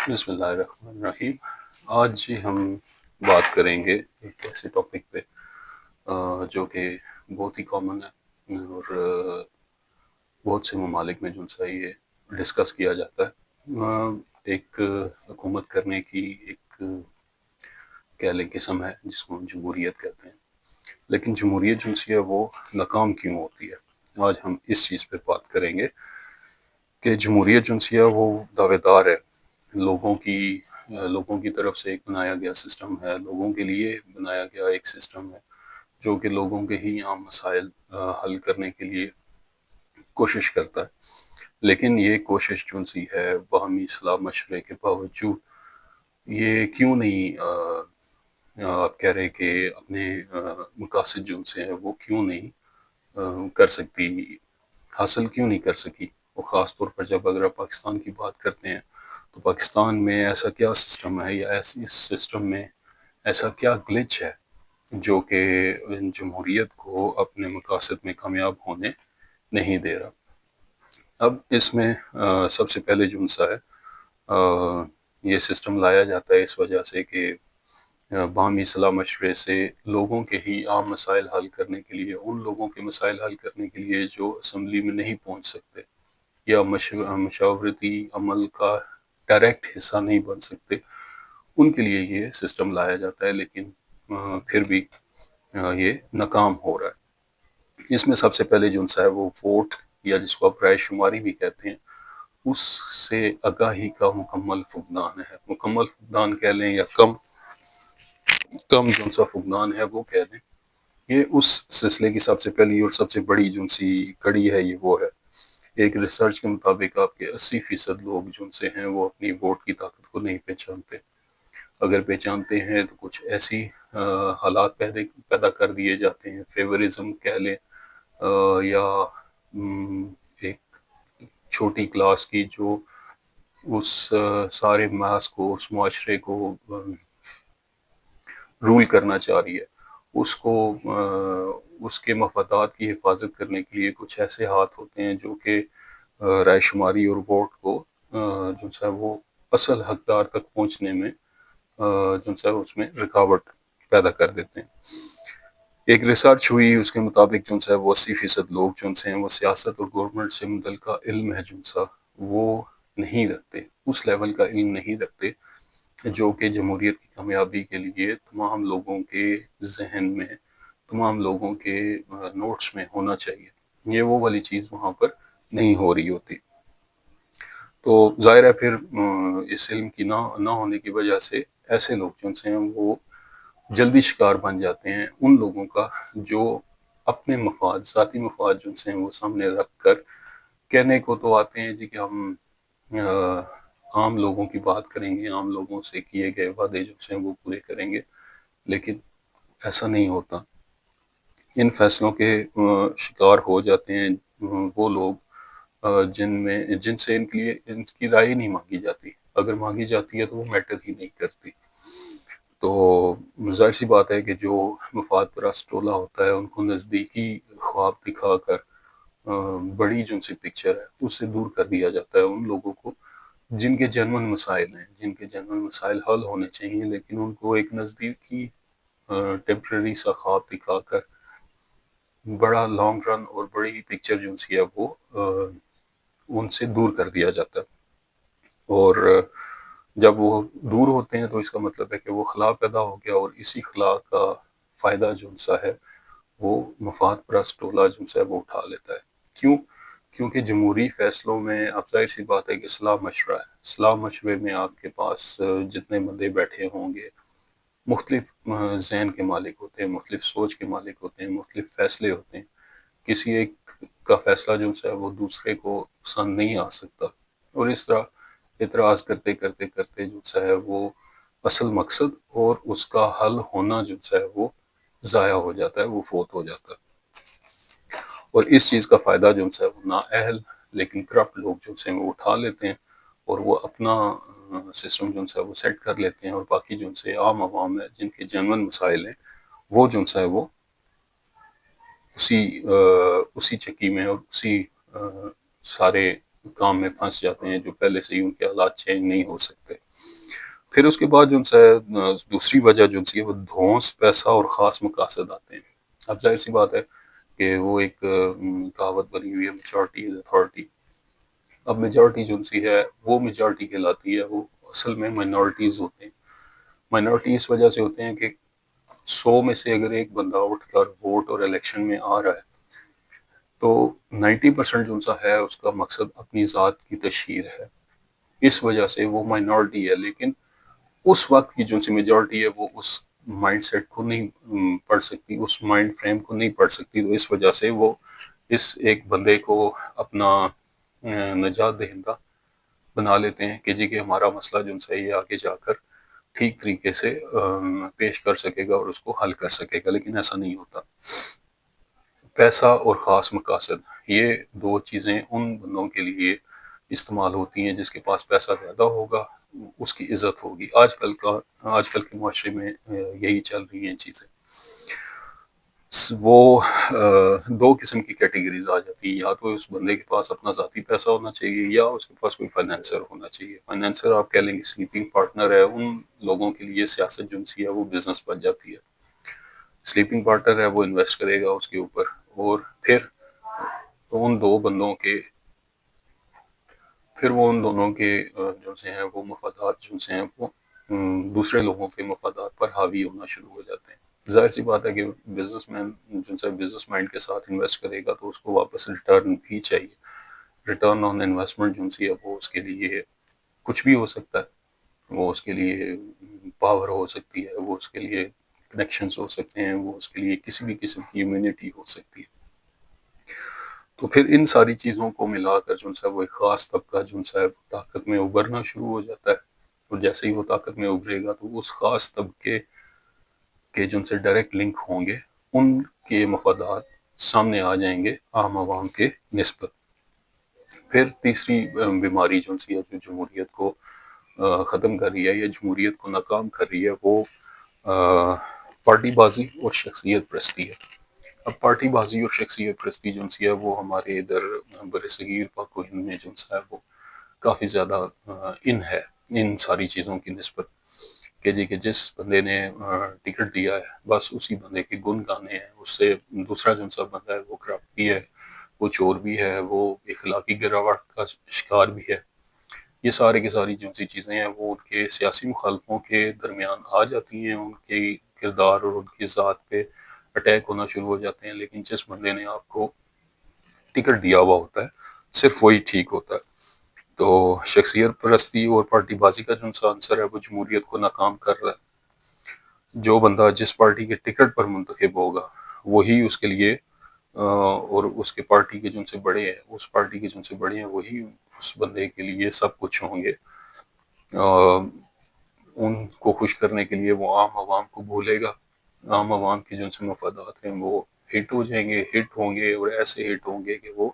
بسم اللہ الرحمن الرحیم۔ آج ہم بات کریں گے ایک ایسے ٹاپک پہ جو کہ بہت ہی کامن ہے اور بہت سے ممالک میں جو سا یہ ڈسکس کیا جاتا ہے۔ ایک حکومت کرنے کی ایک کہہ لیں قسم ہے جس کو ہم جمہوریت کہتے ہیں، لیکن جمہوریت جو سی ہے وہ ناکام کیوں ہوتی ہے؟ آج ہم اس چیز پہ بات کریں گے کہ جمہوریت جو سی ہے وہ دعوے دار ہے، لوگوں کی طرف سے ایک بنایا گیا سسٹم ہے، لوگوں کے لیے بنایا گیا ایک سسٹم ہے جو کہ لوگوں کے ہی عام مسائل حل کرنے کے لیے کوشش کرتا ہے۔ لیکن یہ کوشش جو سی ہے باہمی صلاح مشورے کے باوجود یہ کیوں نہیں آپ کہہ رہے کہ اپنے مقاصد جو سے ہیں وہ کیوں نہیں کر سکتی، حاصل کیوں نہیں کر سکی؟ اور خاص طور پر جب اگر آپ پاکستان کی بات کرتے ہیں تو پاکستان میں ایسا کیا سسٹم ہے یا اس سسٹم میں ایسا کیا گلچ ہے جو کہ جمہوریت کو اپنے مقاصد میں کامیاب ہونے نہیں دے رہا؟ اب اس میں سب سے پہلے جو سا ہے یہ سسٹم لایا جاتا ہے اس وجہ سے کہ باہمی صلاح مشورے سے لوگوں کے ہی عام مسائل حل کرنے کے لیے، ان لوگوں کے مسائل حل کرنے کے لیے جو اسمبلی میں نہیں پہنچ سکتے یا مشاورتی عمل کا ڈائریکٹ حصہ نہیں بن سکتے، ان کے لیے یہ سسٹم لایا جاتا ہے، لیکن پھر بھی یہ ناکام ہو رہا ہے۔ اس میں سب سے پہلے جو سا ہے وہ ووٹ یا جس کو آپ رائے شماری بھی کہتے ہیں، اس سے آگاہی کا مکمل فقدان ہے۔ مکمل فقدان کہہ لیں یا کم جو سا فقدان ہے وہ کہہ دیں، یہ اس سلسلے کی سب سے پہلی اور سب سے بڑی جو سی کڑی ہے یہ وہ ہے۔ ایک ریسرچ کے مطابق آپ کے 80% لوگ جو سے ہیں وہ اپنی ووٹ کی طاقت کو نہیں پہچانتے، اگر پہچانتے ہیں تو کچھ ایسی حالات پیدا کر دیے جاتے ہیں، فیورزم کہہ لیں یا ایک چھوٹی کلاس کی جو اس سارے ماس کو، اس معاشرے کو رول کرنا چاہ رہی ہے، اس کو اس کے مفادات کی حفاظت کرنے کے لیے کچھ ایسے ہاتھ ہوتے ہیں جو کہ رائے شماری اور ووٹ کو جو ہے وہ اصل حقدار تک پہنچنے میں جو ہے اس میں رکاوٹ پیدا کر دیتے ہیں۔ ایک ریسرچ ہوئی، اس کے مطابق جو ہے وہ 80% لوگ جو ہیں وہ سیاست اور گورنمنٹ سے متعلقہ علم ہے جو سا وہ نہیں رکھتے، اس لیول کا علم نہیں رکھتے جو کہ جمہوریت کی کامیابی کے لیے تمام لوگوں کے ذہن میں، تمام لوگوں کے نوٹس میں ہونا چاہیے۔ یہ وہ والی چیز وہاں پر نہیں ہو رہی ہوتی، تو ظاہر ہے پھر اس علم کی نہ ہونے کی وجہ سے ایسے لوگ جو ہیں وہ جلدی شکار بن جاتے ہیں ان لوگوں کا جو اپنے مفاد، ذاتی مفاد جو ہیں وہ سامنے رکھ کر کہنے کو تو آتے ہیں جی کہ ہم عام لوگوں کی بات کریں گے، عام لوگوں سے کیے گئے وعدے جو ہیں وہ پورے کریں گے، لیکن ایسا نہیں ہوتا۔ ان فیصلوں کے شکار ہو جاتے ہیں وہ لوگ جن سے ان کی رائے نہیں مانگی جاتی، اگر مانگی جاتی ہے تو وہ میٹر ہی نہیں کرتی۔ تو ظاہر سی بات ہے کہ جو مفاد پرست ٹولہ ہوتا ہے ان کو نزدیکی خواب دکھا کر بڑی جو سی پکچر ہے اس سے دور کر دیا جاتا ہے ان لوگوں کو جن کے جنون مسائل ہیں، جن کے جنون مسائل حل ہونے چاہیے، لیکن ان کو ایک نزدیکی ٹیمپرری سا خواب دکھا کر بڑا لانگ رن اور بڑی پکچر جو سی ہے وہ ان سے دور کر دیا جاتا ہے، اور جب وہ دور ہوتے ہیں تو اس کا مطلب ہے کہ وہ خلا پیدا ہو گیا، اور اسی خلا کا فائدہ جو سا ہے وہ مفاد پرست ٹولہ جو سا ہے وہ اٹھا لیتا ہے۔ کیوں؟ کیونکہ جمہوری فیصلوں میں اب ظاہر سی بات ہے کہ صلاح مشورہ ہے، صلاح مشورے میں آپ کے پاس جتنے بندے بیٹھے ہوں گے مختلف ذہن کے مالک ہوتے ہیں، مختلف سوچ کے مالک ہوتے ہیں، مختلف فیصلے ہوتے ہیں، کسی ایک کا فیصلہ جو ہے وہ دوسرے کو پسند نہیں آ سکتا، اور اس طرح اعتراض کرتے کرتے کرتے جو ہے وہ اصل مقصد اور اس کا حل ہونا جو ہے وہ ضائع ہو جاتا ہے، وہ فوت ہو جاتا ہے، اور اس چیز کا فائدہ جو ہے وہ نااہل لیکن کرپٹ لوگ جو ہے وہ اٹھا لیتے ہیں، اور وہ اپنا سسٹم جو ہے وہ سیٹ کر لیتے ہیں، اور باقی جو سے عام عوام ہے جن کے جنون مسائل ہیں وہ جو ہے وہ اسی چکی میں اور اسی سارے کام میں پھنس جاتے ہیں جو پہلے سے ہی ان کے حالات چینج نہیں ہو سکتے۔ پھر اس کے بعد جو ہے دوسری وجہ جو ہے وہ دھونس، پیسہ اور خاص مقاصد آتے ہیں۔ اب ظاہر سی بات ہے کہ وہ ایک کہاوت بنی ہوئی ہے، میجورٹی از اتھارٹی۔ اب میجورٹی جو سی ہے وہ میجورٹی کہلاتی ہے، وہ اصل میں مائنورٹیز ہوتے ہیں۔ مائنورٹی اس وجہ سے ہوتے ہیں کہ 100 میں سے اگر ایک بندہ اٹھ کر ووٹ اور الیکشن میں آ رہا ہے تو 90% جو سا ہے اس کا مقصد اپنی ذات کی تشہیر ہے، اس وجہ سے وہ مائنورٹی ہے۔ لیکن اس وقت کی جو سی میجورٹی ہے وہ اس مائنڈ سیٹ کو نہیں پڑھ سکتی، اس مائنڈ فریم کو نہیں پڑھ سکتی، تو اس وجہ سے وہ اس ایک بندے کو اپنا نجات دہندہ بنا لیتے ہیں کہ جی کہ ہمارا مسئلہ جو ہے یہ آگے جا کر ٹھیک طریقے سے پیش کر سکے گا اور اس کو حل کر سکے گا، لیکن ایسا نہیں ہوتا۔ پیسہ اور خاص مقاصد، یہ دو چیزیں ان بندوں کے لیے استعمال ہوتی ہیں جس کے پاس پیسہ زیادہ ہوگا، اس کی عزت ہوگی۔ آج کل کے معاشرے میں یہی چل رہی ہیں چیزیں۔ وہ دو قسم کی کیٹیگریز آ جاتی ہیں، یا تو اس بندے کے پاس اپنا ذاتی پیسہ ہونا چاہیے یا اس کے پاس کوئی فائنینسر ہونا چاہیے۔ فائنینسر آپ کہہ لیں گے سلیپنگ پارٹنر ہے، ان لوگوں کے لیے سیاست جنسی ہے وہ بزنس بن جاتی ہے۔ سلیپنگ پارٹنر ہے وہ انویسٹ کرے گا اس کے اوپر، اور پھر ان دو بندوں کے ان دونوں کے جو سے ہیں وہ مفادات جو سے ہیں وہ دوسرے لوگوں کے مفادات پر حاوی ہونا شروع ہو جاتے ہیں۔ ظاہر سی بات ہے کہ بزنس مین جو ہے بزنس مائنڈ کے ساتھ انویسٹ کرے گا تو اس کو واپس ریٹرن بھی چاہیے۔ ریٹرن آن انویسٹمنٹ جو سی ہے وہ اس کے لیے کچھ بھی ہو سکتا ہے، وہ اس کے لیے پاور ہو سکتی ہے، وہ اس کے لیے کنیکشنز ہو سکتے ہیں، وہ اس کے لیے کسی بھی قسم کی امیونٹی ہو سکتی ہے۔ تو پھر ان ساری چیزوں کو ملا کر جو ہے وہ ایک خاص طبقہ جو ہے طاقت میں ابھرنا شروع ہو جاتا ہے، اور جیسے ہی وہ طاقت میں ابھرے گا تو اس خاص طبقے کے جن سے ڈائریکٹ لنک ہوں گے ان کے مفادات سامنے آ جائیں گے عام عوام کے نسبت۔ پھر تیسری بیماری جو سی ہے جو جمہوریت کو ختم کر رہی ہے یا جمہوریت کو ناکام کر رہی ہے وہ پارٹی بازی اور شخصیت پرستی ہے۔ اب پارٹی بازی اور شخصیت پرستی جو سی ہے وہ ہمارے ادھر بر صغیر پاک و ہند میں جو ہے وہ کافی زیادہ ہے ان ساری چیزوں کی نسبت، کہ جی کہ جس بندے نے ٹکٹ دیا ہے بس اسی بندے کے گن گانے ہیں، اس سے دوسرا جو سا بندہ ہے وہ کرپٹ بھی ہے، وہ چور بھی ہے، وہ اخلاقی گراوٹ کا شکار بھی ہے۔ یہ سارے کی ساری جو سی چیزیں ہیں وہ ان کے سیاسی مخالفوں کے درمیان آ جاتی ہیں، ان کے کردار اور ان کی ذات پہ اٹیک ہونا شروع ہو جاتے ہیں۔ لیکن جس بندے نے آپ کو ٹکٹ دیا ہوا ہوتا ہے صرف وہی ٹھیک ہوتا ہے۔ تو شخصیت پرستی اور پارٹی بازی کا جو سا عنصر ہے وہ جمہوریت کو ناکام کر رہا ہے۔ جو بندہ جس پارٹی کے ٹکٹ پر منتخب ہوگا وہی اس کے لیے اور اس کے پارٹی کے جن سے بڑے ہیں، اس پارٹی کے جن سے بڑے ہیں وہی اس بندے کے لیے سب کچھ ہوں گے۔ ان کو خوش کرنے کے لیے وہ عام عوام کو بھولے گا، عام عوام کی جن سے مفادات ہیں وہ ہٹ ہو جائیں گے، ہٹ ہوں گے اور ایسے ہٹ ہوں گے کہ وہ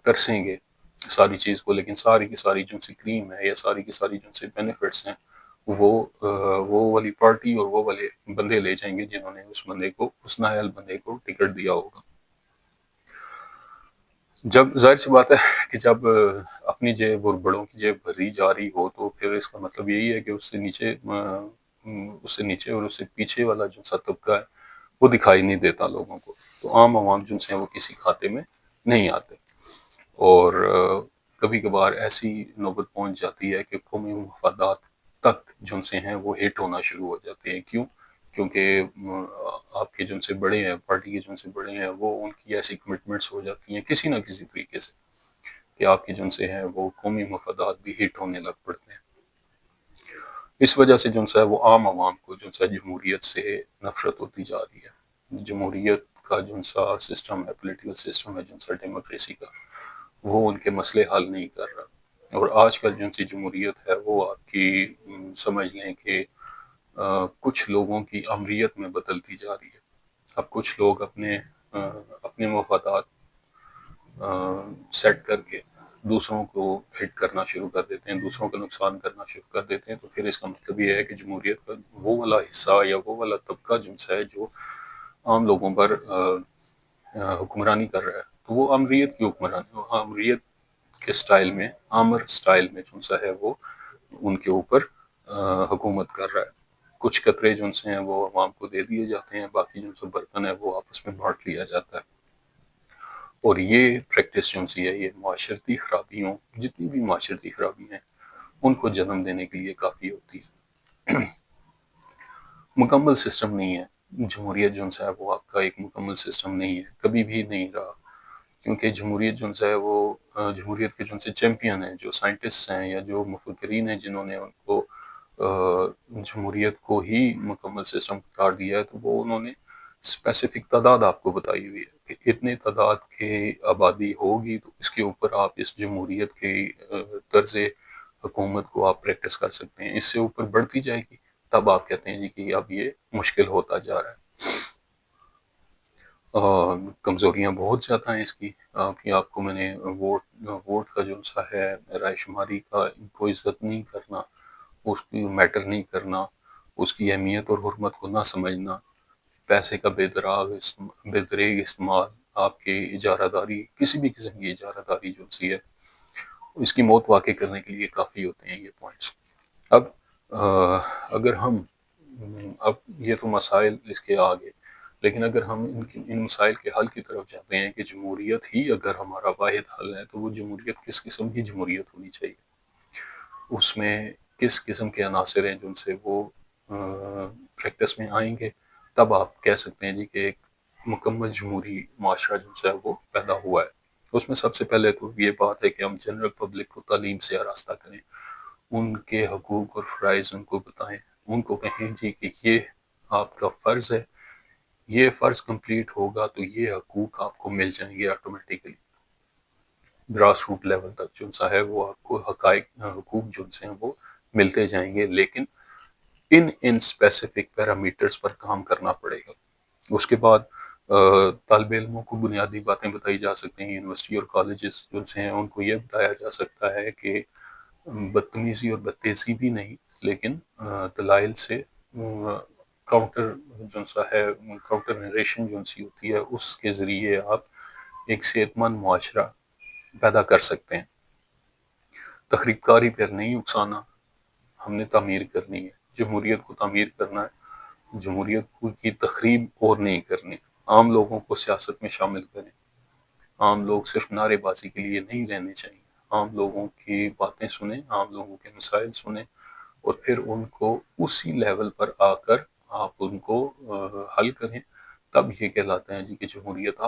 ترسیں گے ساری چیز کو، لیکن ساری کی ساری جن سے کریم ہے یا ساری کی ساری جن سے بینیفٹس ہیں وہ والی پارٹی اور وہ والے بندے لے جائیں گے جنہوں نے اس بندے کو، اس نااہل بندے کو ٹکٹ دیا ہوگا۔ جب ظاہر سی بات ہے کہ جب اپنی جیب اور بڑوں کی جیب بھری جا رہی ہو تو پھر اس کا مطلب یہی ہے کہ اس سے نیچے اور اس سے پیچھے والا جو سا طبقہ ہے وہ دکھائی نہیں دیتا لوگوں کو، تو عام عوام جن سے وہ کسی کھاتے میں نہیں آتے۔ اور کبھی کبھار ایسی نوبت پہنچ جاتی ہے کہ قومی مفادات تک جن سے ہیں وہ ہٹ ہونا شروع ہو جاتے ہیں۔ کیوں؟ کیونکہ آپ کے جن سے بڑے ہیں، پارٹی کے جن سے بڑے ہیں، وہ ان کی ایسی کمٹمنٹس ہو جاتی ہیں کسی نہ کسی طریقے سے کہ آپ کے جن سے ہیں وہ قومی مفادات بھی ہٹ ہونے لگ پڑتے ہیں۔ اس وجہ سے جن سا ہے وہ عام عوام کو جن سا جمہوریت سے نفرت ہوتی جا رہی ہے۔ جمہوریت کا جن سا سسٹم ہے، پولیٹیکل سسٹم ہے جن سا ڈیموکریسی کا، وہ ان کے مسئلے حل نہیں کر رہا۔ اور آج کل جن سی جمہوریت ہے وہ آپ کی سمجھ لیں کہ کچھ لوگوں کی امریت میں بدلتی جا رہی ہے۔ اب کچھ لوگ اپنے مفادات سیٹ کر کے دوسروں کو ہٹ کرنا شروع کر دیتے ہیں، دوسروں کا نقصان کرنا شروع کر دیتے ہیں، تو پھر اس کا مطلب یہ ہے کہ جمہوریت کا وہ والا حصہ یا وہ والا طبقہ جن سا ہے جو عام لوگوں پر حکمرانی کر رہا ہے، تو وہ امریت کی حکمرانی، امریت کے سٹائل میں، آمر سٹائل میں جو سا ہے وہ ان کے اوپر حکومت کر رہا ہے۔ کچھ قطرے جو سے ہیں وہ عوام کو دے دیے جاتے ہیں، باقی جو سے برتن ہے وہ آپس میں بانٹ لیا جاتا ہے۔ اور یہ پریکٹس جو سی ہے، یہ معاشرتی خرابیوں، جتنی بھی معاشرتی خرابیاں ہیں ان کو جنم دینے کے لیے کافی ہوتی ہے۔ مکمل سسٹم نہیں ہے جمہوریت جو ہے وہ آپ کا ایک مکمل سسٹم نہیں ہے، کبھی بھی نہیں رہا، کیونکہ جمہوریت جو ہے وہ جمہوریت کے جو سے چیمپئن ہیں، جو سائنٹسٹ ہیں یا جو مفکرین ہیں جنہوں نے ان کو جمہوریت کو ہی مکمل سسٹم قرار دیا ہے، تو وہ انہوں نے اسپیسیفک تعداد آپ کو بتائی ہوئی ہے کہ اتنے تعداد کے آبادی ہوگی تو اس کے اوپر آپ اس جمہوریت کے طرز حکومت کو آپ پریکٹس کر سکتے ہیں۔ اس سے اوپر بڑھتی جائے گی تب آپ کہتے ہیں جی کہ اب یہ مشکل ہوتا جا رہا ہے۔ کمزوریاں بہت زیادہ ہیں اس کی، آپ کو میں نے ووٹ کا جو سا ہے، رائے شماری کا، ان کو عزت نہیں کرنا، اس کی میٹر نہیں کرنا، اس کی اہمیت اور حرمت کو نہ سمجھنا، پیسے کا بے دریغ استعمال، آپ کے اجارہ داری، کسی بھی قسم کی اجارہ داری جو سی ہے اس کی موت واقع کرنے کے لیے کافی ہوتے ہیں یہ پوائنٹس۔ اب اگر ہم اب یہ تو مسائل اس کے آگے، لیکن اگر ہم ان مسائل کے حل کی طرف جاتے ہیں کہ جمہوریت ہی اگر ہمارا واحد حل ہے، تو وہ جمہوریت کس قسم کی جمہوریت ہونی چاہیے، اس میں کس قسم کے عناصر ہیں جن سے وہ پریکٹس میں آئیں گے، تب آپ کہہ سکتے ہیں جی کہ ایک مکمل جمہوری معاشرہ جو ہے وہ پیدا ہوا ہے۔ اس میں سب سے پہلے تو یہ بات ہے کہ ہم جنرل پبلک کو تعلیم سے آراستہ کریں، ان کے حقوق اور فرائض ان کو بتائیں، ان کو کہیں جی کہ یہ آپ کا فرض ہے، یہ فرض کمپلیٹ ہوگا تو یہ حقوق آپ کو مل جائیں گے آٹومیٹیکلی۔ گراس روٹ لیول تک جو سا ہے وہ آپ کو حقوق جو سے ہیں وہ ملتے جائیں گے، لیکن ان اسپیسیفک پیرامیٹرز پر کام کرنا پڑے گا۔ اس کے بعد طالب علموں کو بنیادی باتیں بتائی جا سکتی ہیں، یونیورسٹی اور کالجز جو سے ہیں ان کو یہ بتایا جا سکتا ہے کہ بدتمیزی اور بدتیزی بھی نہیں، لیکن دلائل سے کاؤنٹر جو سا ہے، کاؤنٹر نریشن جو سی ہوتی ہے، اس کے ذریعے آپ ایک صحت مند معاشرہ پیدا کر سکتے ہیں۔ تخریب کاری پر نہیں اکسانا، ہم نے تعمیر کرنی ہے، جمہوریت کو تعمیر کرنا ہے، جمہوریت کی تخریب اور نہیں کرنی۔ عام لوگوں کو سیاست میں شامل کریں، عام لوگ صرف نعرے بازی کے لیے نہیں رہنے چاہیے، عام لوگوں کی باتیں سنیں، عام لوگوں کے مسائل سنیں، اور پھر ان کو اسی لیول پر آ کر آپ ان کو حل کریں، تب یہ کہلاتا ہے جی کہ جمہوریت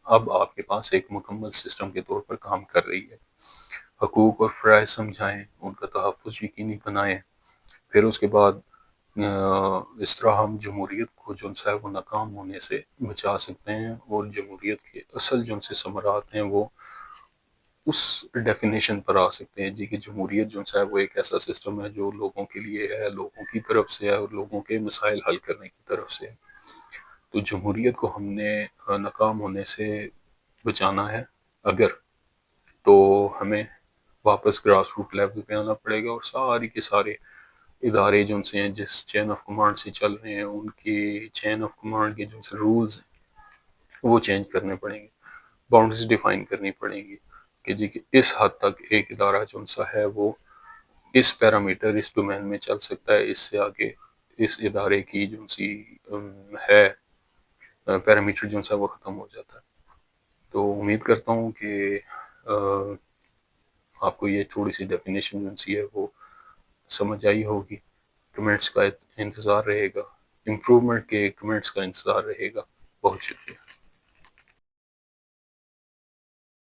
اب آپ کے پاس ایک مکمل سسٹم کے طور پر کام کر رہی ہے۔ حقوق اور فرائض سمجھائیں، ان کا تحفظ یقینی بنائیں، پھر اس کے بعد اس طرح ہم جمہوریت کو جو ہے وہ ناکام ہونے سے بچا سکتے ہیں، اور جمہوریت کے اصل جو سے ثمرات ہیں وہ اس ڈیفینیشن پر آ سکتے ہیں جی کہ جمہوریت جو ہے وہ ایک ایسا سسٹم ہے جو لوگوں کے لیے ہے، لوگوں کی طرف سے ہے، اور لوگوں کے مسائل حل کرنے کی طرف سے ہے۔ تو جمہوریت کو ہم نے ناکام ہونے سے بچانا ہے اگر، تو ہمیں واپس گراس روٹ لیول پہ آنا پڑے گا، اور ساری کے سارے ادارے جو سے ہیں جس چین آف کمانڈ سے چل رہے ہیں، ان کی چین آف کمانڈ کے جو سے رولز ہیں وہ چینج کرنے پڑیں گے، باؤنڈریز ڈیفائن کرنی پڑیں گی کہ جی کہ اس حد تک ایک ادارہ جو سا ہے وہ اس پیرامیٹر، اس ڈومین میں چل سکتا ہے، اس سے آگے اس ادارے کی جو سی ہے پیرامیٹر جو سا وہ ختم ہو جاتا ہے۔ تو امید کرتا ہوں کہ آپ کو یہ تھوڑی سی ڈیفینیشن جو سی ہے وہ سمجھ آئی ہوگی۔ کمنٹس کا انتظار رہے گا، امپرومنٹ کے کمنٹس کا انتظار رہے گا۔ بہت شکریہ۔